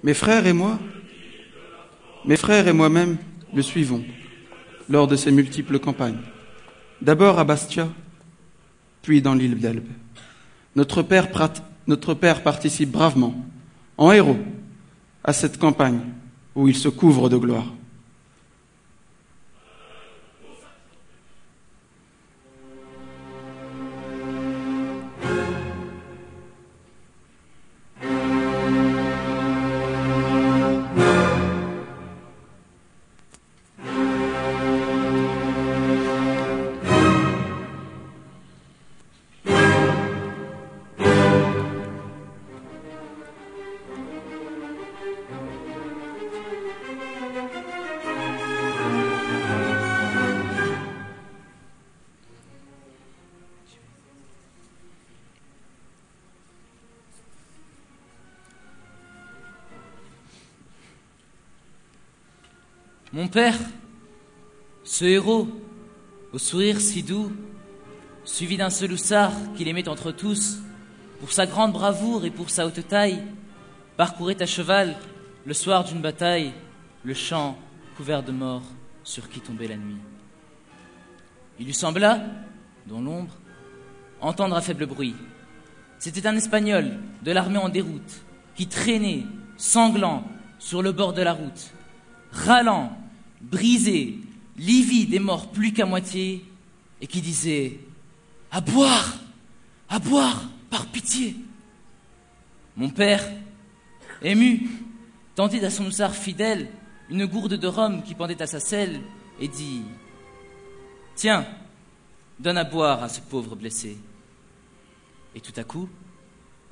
Mes frères et moi-même le suivons lors de ses multiples campagnes. D'abord à Bastia, puis dans l'île d'Elbe. Notre père participe bravement, en héros, à cette campagne où il se couvre de gloire. Mon père, ce héros, au sourire si doux, suivi d'un seul hussard qu'il aimait entre tous, pour sa grande bravoure et pour sa haute taille, parcourait à cheval, le soir d'une bataille, le champ couvert de morts sur qui tombait la nuit. Il lui sembla, dans l'ombre, entendre un faible bruit. C'était un Espagnol de l'armée en déroute qui traînait, sanglant, sur le bord de la route, râlant, brisé, livide et mort plus qu'à moitié, et qui disait « À boire, par pitié !» Mon père, ému, tendit à son hussard fidèle une gourde de rhum qui pendait à sa selle et dit « Tiens, donne à boire à ce pauvre blessé. » Et tout à coup,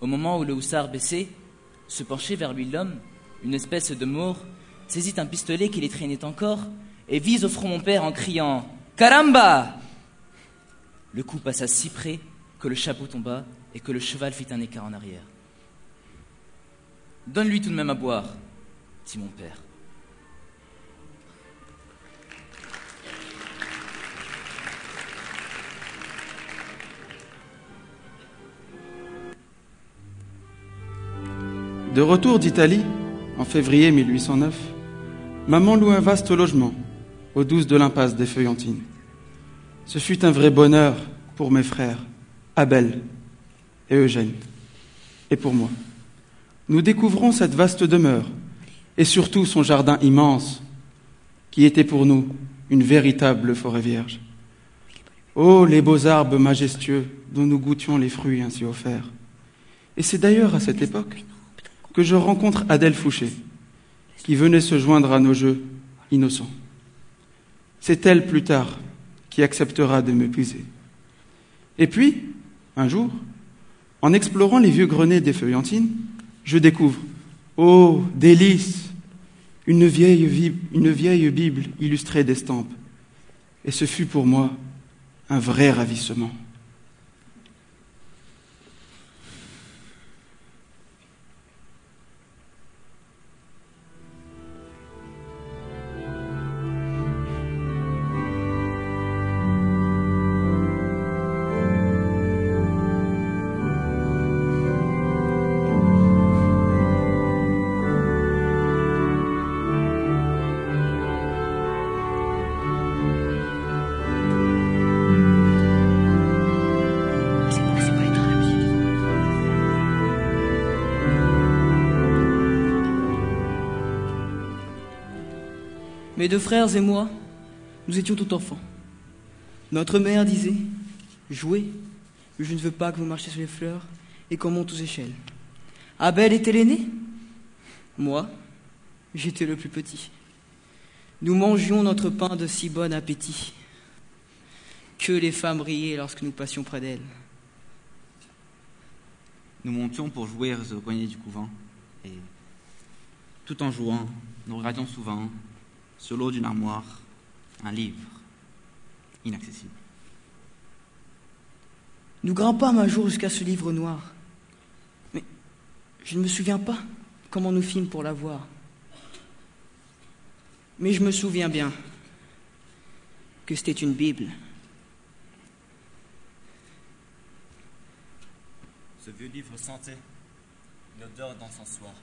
au moment où le hussard baissait, se penchait vers lui l'homme, une espèce de Maure, saisit un pistolet qui les traînait encore et vise au front mon père en criant « Caramba !» Le coup passa si près que le chapeau tomba et que le cheval fit un écart en arrière. « Donne-lui tout de même à boire, » dit mon père. De retour d'Italie, en février 1809, maman loue un vaste logement, aux 12 de l'impasse des Feuillantines. Ce fut un vrai bonheur pour mes frères, Abel et Eugène, et pour moi. Nous découvrons cette vaste demeure, et surtout son jardin immense, qui était pour nous une véritable forêt vierge. Oh, les beaux arbres majestueux dont nous goûtions les fruits ainsi offerts. Et c'est d'ailleurs à cette époque que je rencontre Adèle Fouché, qui venait se joindre à nos jeux innocents. C'est elle, plus tard, qui acceptera de m'épouser. Et puis, un jour, en explorant les vieux greniers des Feuillantines, je découvre, oh, délice, une vieille Bible illustrée d'estampes. Et ce fut pour moi un vrai ravissement. Mes deux frères et moi, nous étions tout enfants. Notre mère disait « Jouez, je ne veux pas que vous marchiez sur les fleurs et qu'on monte aux échelles. » Abel était l'aîné. Moi, j'étais le plus petit. Nous mangions notre pain de si bon appétit que les femmes riaient lorsque nous passions près d'elles. Nous montions pour jouer au grenier du couvent et, tout en jouant, nous regardions souvent sur l'eau d'une armoire, un livre inaccessible. Nous grimpâmes un jour jusqu'à ce livre noir. Mais je ne me souviens pas comment nous fîmes pour l'avoir. Mais je me souviens bien que c'était une Bible. Ce vieux livre sentait une odeur d'encensoir.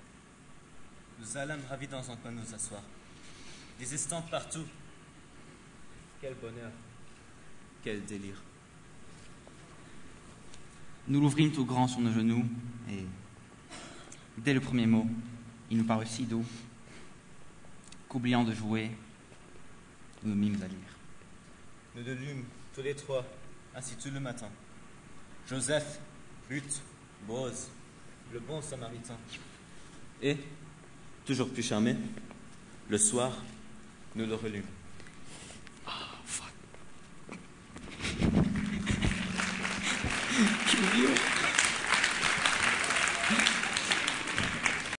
Nous allâmes ravis dans un coin nous asseoir. Des estampes partout. Quel bonheur. Quel délire. Nous l'ouvrîmes tout grand sur nos genoux, et dès le premier mot, il nous parut si doux qu'oubliant de jouer, nous nous mîmes à lire. Nous le lûmes tous les trois, ainsi tout le matin. Joseph, Ruth, Boaz, le bon samaritain. Et, toujours plus charmé, le soir, nous le relûmes. Quel vieux.